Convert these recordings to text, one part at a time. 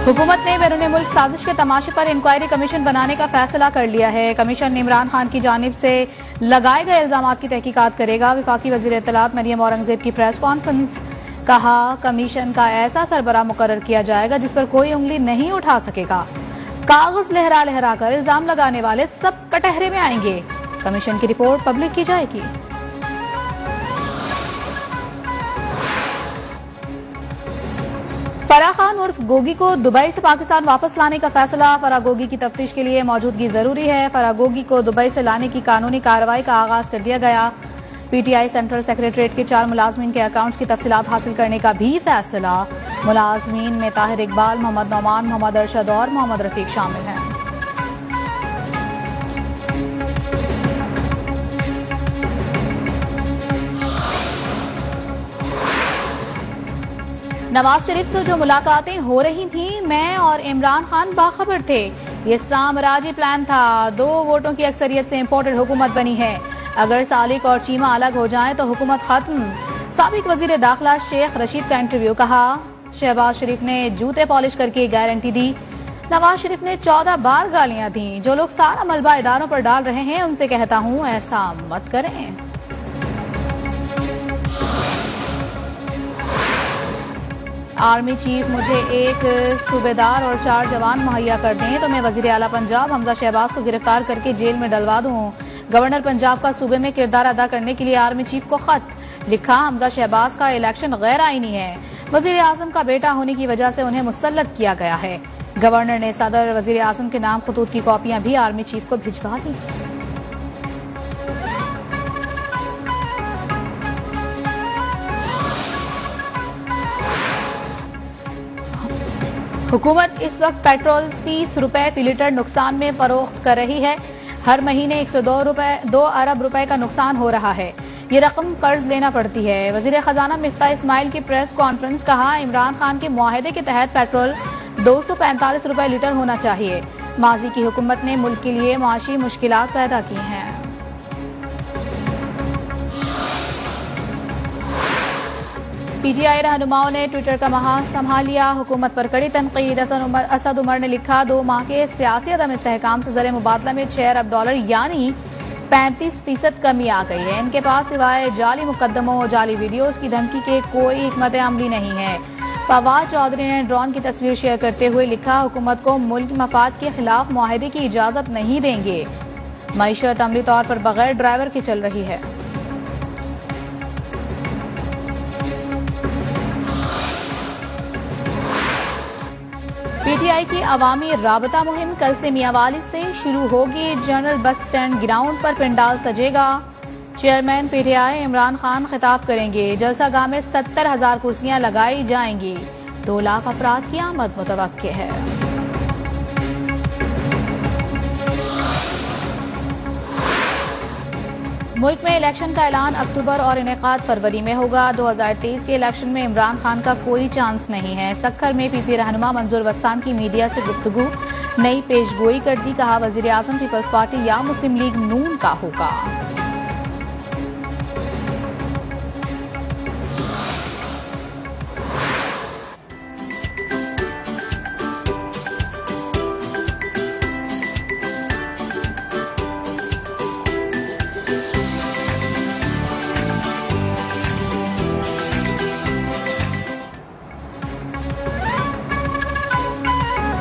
हुकूमत ने बैरून मुल्क साजिश के तमाशे पर इंक्वायरी कमीशन बनाने का फैसला कर लिया है। कमीशन इमरान खान की जानिब से लगाए गए इल्जामात की तहकीकात करेगा। वफाकी वजीर इत्तलात मरियम औरंगजेब की प्रेस कॉन्फ्रेंस, कहा कमीशन का ऐसा सरबराह मुकर्रर किया जाएगा जिस पर कोई उंगली नहीं उठा सकेगा। कागज लहरा लहरा कर इल्जाम लगाने वाले सब कटहरे में आएंगे। कमीशन की रिपोर्ट पब्लिक की जाएगी। फराह खान उर्फ गोगी को दुबई से पाकिस्तान वापस लाने का फैसला। फराह गोगी की तफ्तीश के लिए मौजूदगी जरूरी है। फराह गोगी को दुबई से लाने की कानूनी कार्रवाई का आगाज कर दिया गया। पीटीआई सेंट्रल सेक्रेटरीट के 4 मुलाजमीन के अकाउंट्स की तफसीलात हासिल करने का भी फैसला। मुलाजमीन में ताहिर इकबाल, मोहम्मद नौमान, मोहम्मद अरशद और मोहम्मद रफीक शामिल हैं। नवाज शरीफ से जो मुलाकातें हो रही थीं, मैं और इमरान खान बाखबर थे। ये साम्राज्य प्लान था। 2 वोटों की अक्सरियत से इंपोर्टेड हुकूमत बनी है। अगर सालिक और चीमा अलग हो जाएं तो हुकूमत खत्म। साबिक वजीर दाखिला शेख रशीद का इंटरव्यू, कहा शहबाज शरीफ ने जूते पॉलिश करके गारंटी दी। नवाज शरीफ ने 14 बार गालियां दी। जो लोग सारा मलबा इदारों पर डाल रहे हैं उनसे कहता हूं ऐसा मत करें। आर्मी चीफ मुझे 1 सूबेदार और 4 जवान मुहैया कर दें तो मैं वजीर आला पंजाब हमजा शहबाज को गिरफ्तार करके जेल में डलवा दूं। गवर्नर पंजाब का सूबे में किरदार अदा करने के लिए आर्मी चीफ को खत लिखा। हमजा शहबाज का इलेक्शन गैर आईनी है। वजीर आजम का बेटा होने की वजह से उन्हें मुसल्लत किया गया है। गवर्नर ने सदर वजीर आजम के नाम खतूत की कॉपियां भी आर्मी चीफ को भिजवा दी। हुकूमत इस वक्त पेट्रोल 30 रुपए फी लीटर नुकसान में फरोख्त कर रही है। हर महीने 102 अरब रुपए का नुकसान हो रहा है। ये रकम कर्ज लेना पड़ती है। वजीर खजाना मिफ्ता इस्माइल की प्रेस कॉन्फ्रेंस, कहा इमरान खान के मुआहदे के तहत पेट्रोल 245 रुपए लीटर होना चाहिए। माजी की हुकूमत ने मुल्क के लिए माशी मुश्किलात पैदा की हैं। पीटीआई रहनुमाओं ने ट्विटर का महाज संभाल लिया। हुकूमत पर कड़ी तनकीद। असद उमर ने लिखा 2 माह के सियासी अदम इस्तेहकाम से ज़र मुबादला में $6 अरब यानी 35% कमी आ गई है। इनके पास सिवाय जाली मुकदमों, जाली वीडियोस की धमकी के कोई हिकमत अमली नहीं है। फवाद चौधरी ने ड्रोन की तस्वीर शेयर करते हुए लिखा हुकूमत को मुल्क मफाद के खिलाफ मुआहदे की इजाजत नहीं देंगे। मईशत अमली तौर पर बगैर ड्राइवर के चल रही है। पीटीआई की अवामी राबता मुहिम कल से मियांवाली से शुरू होगी। जनरल बस स्टैंड ग्राउंड पर पंडाल सजेगा। चेयरमैन पीटीआई इमरान खान खिताब करेंगे। जलसागाह में 70,000 कुर्सियां लगाई जाएंगी। 2 लाख अफराद की आमद मुतवक्के है। मुल्क में इलेक्शन का ऐलान अक्टूबर और इनेकाद फरवरी में होगा। 2023 के इलेक्शन में इमरान खान का कोई चांस नहीं है। सक्खर में पीपी रहनुमा मंजूर वस्तान की मीडिया से गुफ्तगू, नई पेशगोई कर दी। कहा वजीर आजम पीपल्स पार्टी या मुस्लिम लीग नून का होगा।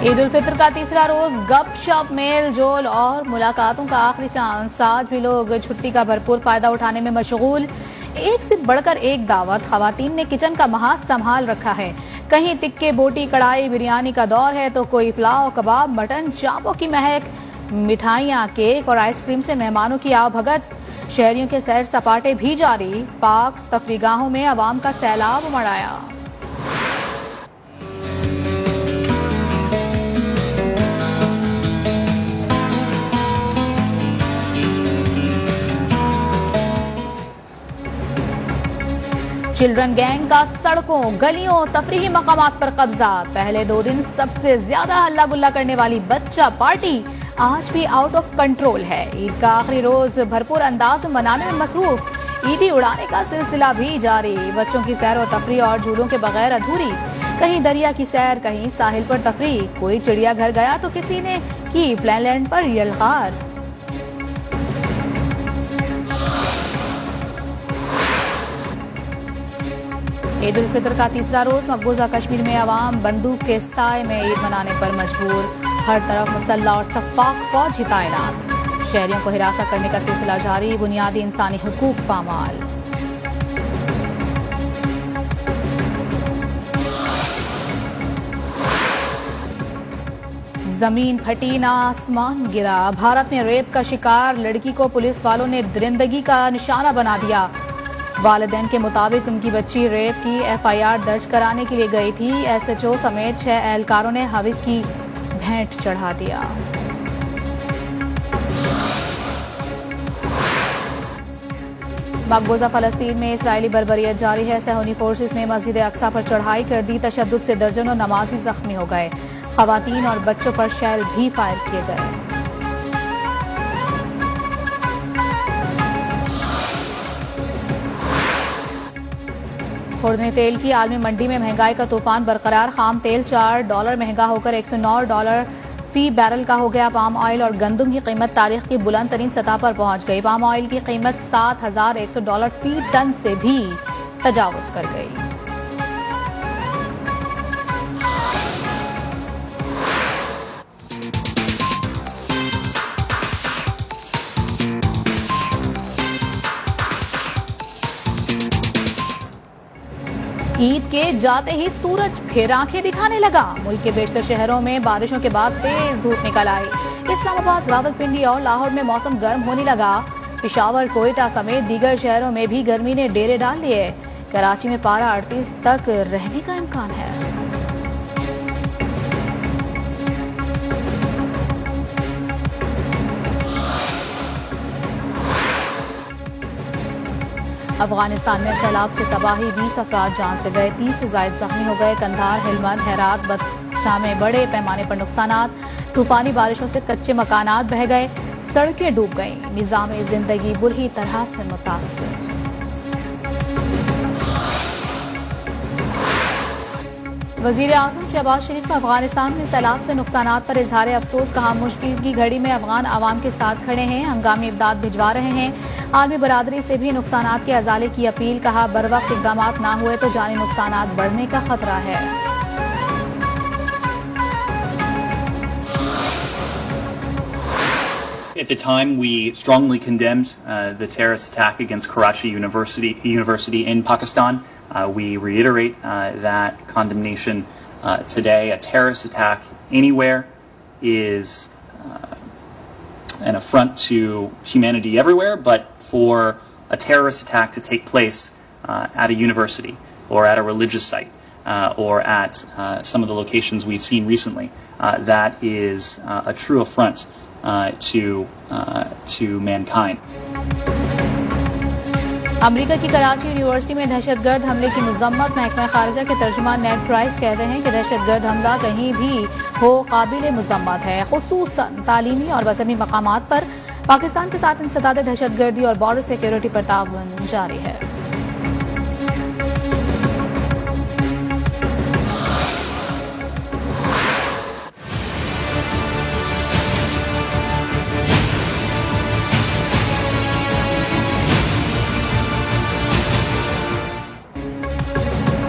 ईद उल फितर का तीसरा रोज गपशप, मेल जोल और मुलाकातों का आखिरी चांस। आज भी लोग छुट्टी का भरपूर फायदा उठाने में मशगूल। एक से बढ़कर एक दावत। खवातीन ने किचन का महाज संभाल रखा है। कहीं टिक्के, बोटी, कढ़ाई, बिरयानी का दौर है तो कोई पुलाव, कबाब, मटन, चापों की महक, मिठाइयाँ, केक और आइसक्रीम से मेहमानों की आवभगत। शहरियों के सैर सपाटे भी जारी। पार्क्स, तफरीगाहों में अवाम का सैलाब उमड़ आया। चिल्ड्रन गैंग का सड़कों, गलियों, तफरीही मकामात पर कब्जा। पहले 2 दिन सबसे ज्यादा हल्ला गुल्ला करने वाली बच्चा पार्टी आज भी आउट ऑफ कंट्रोल है। ईद का आखिरी रोज भरपूर अंदाज में मनाने में मसरूफ। ईदी उड़ाने का सिलसिला भी जारी। बच्चों की सैर व तफरीह और झूलों के बगैर अधूरी। कहीं दरिया की सैर, कहीं साहिल पर तफरीह, कोई चिड़ियाघर गया तो किसी ने की प्लेनलैंड पर यलगार। ईद उल फितर का तीसरा रोज मकबूजा कश्मीर में अवाम बंदूक के साए में ईद मनाने पर मजबूर। हर तरफ मुसल्ला और सफाक फौज तैनात। शहरियों को हिरासत करने का सिलसिला जारी। बुनियादी इंसानी हुकूक पामाल। जमीन फटी ना आसमान गिरा। भारत में रेप का शिकार लड़की को पुलिस वालों ने दरिंदगी का निशाना बना दिया। वालिदैन के मुताबिक उनकी बच्ची रेप की एफआईआर दर्ज कराने के लिए गई थी। एसएचओ समेत 6 एहलकारों ने हविस की भेंट चढ़ा दिया। मकबूजा फलस्तीन में इस्राएली बर्बरियत जारी है। सहूनी फोर्सेस ने मस्जिद अक्सा पर चढ़ाई कर दी। तशद्दुद से दर्जनों नमाजी जख्मी हो गए। खवातीन और बच्चों पर शेल भी फायर किए गए। खुर्दनी तेल की आलमी मंडी में महंगाई का तूफान बरकरार। खाम तेल $4 महंगा होकर $109 फी बैरल का हो गया। पाम ऑयल और गंदम की कीमत तारीख की बुलंद तरीन सतह पर पहुंच गई। पाम ऑयल की कीमत $7,100 फी टन से भी तजावुज कर गई। ईद के जाते ही सूरज फिर आंखें दिखाने लगा। मुल्क के बेशतर शहरों में बारिशों के बाद तेज धूप निकल आई। इस्लामाबाद, रावलपिंडी और लाहौर में मौसम गर्म होने लगा। पेशावर, कोयटा समेत दीगर शहरों में भी गर्मी ने डेरे डाल लिए। कराची में पारा 38 तक रहने का इम्कान है। अफगानिस्तान में सैलाब से तबाही, 20 अफराद जान से गए, 30 से ज्यादा जख्मी हो गए। कंधार, हेलमंद, हेरात, बदशाह में बड़े पैमाने पर नुकसानात। तूफानी बारिशों से कच्चे मकानात बह गए, सड़कें डूब गईं। निजाम जिंदगी बुरी तरह से मुतासर। वजीर आजम शहबाज शरीफ का अफगानिस्तान में सैलाब से नुकसानात पर इजहार अफसोस। कहा, मुश्किल की घड़ी में अफगान अवाम के साथ खड़े हैं, हंगामी इमदाद भिजवा रहे हैं। आलमी बरादरी से भी नुकसानात के अजाले की अपील। कहा, बरवक्त इकदाम ना हुए तो जानी नुकसानात बढ़ने का खतरा है। At the time, we strongly condemned the terrorist attack against Karachi University in Pakistan. We reiterate that condemnation today. A terrorist attack anywhere is an affront to humanity everywhere, but for a terrorist attack to take place at a university or at a religious site or at some of the locations we've seen recently, that is a true affront to mankind. America की Karachi university में दहशतगर्द हमले की मजम्मत। महकमा खारजा के तर्जुमान नेड price कहते हैं कि दहशतगर्द हमला कहीं भी हो काबिल मजम्मत है, खुसूसन तालीमी और मजहबी मकामात पर। पाकिस्तान के साथ इंसदाद दहशतगर्दी और बॉर्डर सिक्योरिटी पर ताउन जारी है।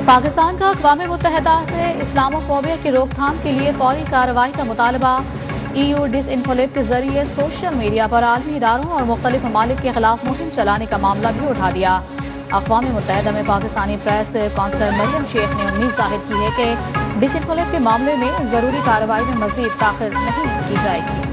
पाकिस्तान का अक़वाम मुत्तहिदा से इस्लामोफोबिया की रोकथाम के लिए फौरी कार्रवाई का मुतालबा। EU डिसइंफोलिप के जरिए सोशल मीडिया पर आलमी इदारों और मुख्तलिफ ममालिक के खिलाफ मुहिम चलाने का मामला भी उठा दिया। अक़वाम मुत्तहिदा में पाकिस्तानी प्रेस काउंसलर मरियम शेख ने उम्मीद जाहिर की है कि डिसइंफोलिप के मामले में जरूरी कार्रवाई में मजीद ताख़िर नहीं की जाएगी।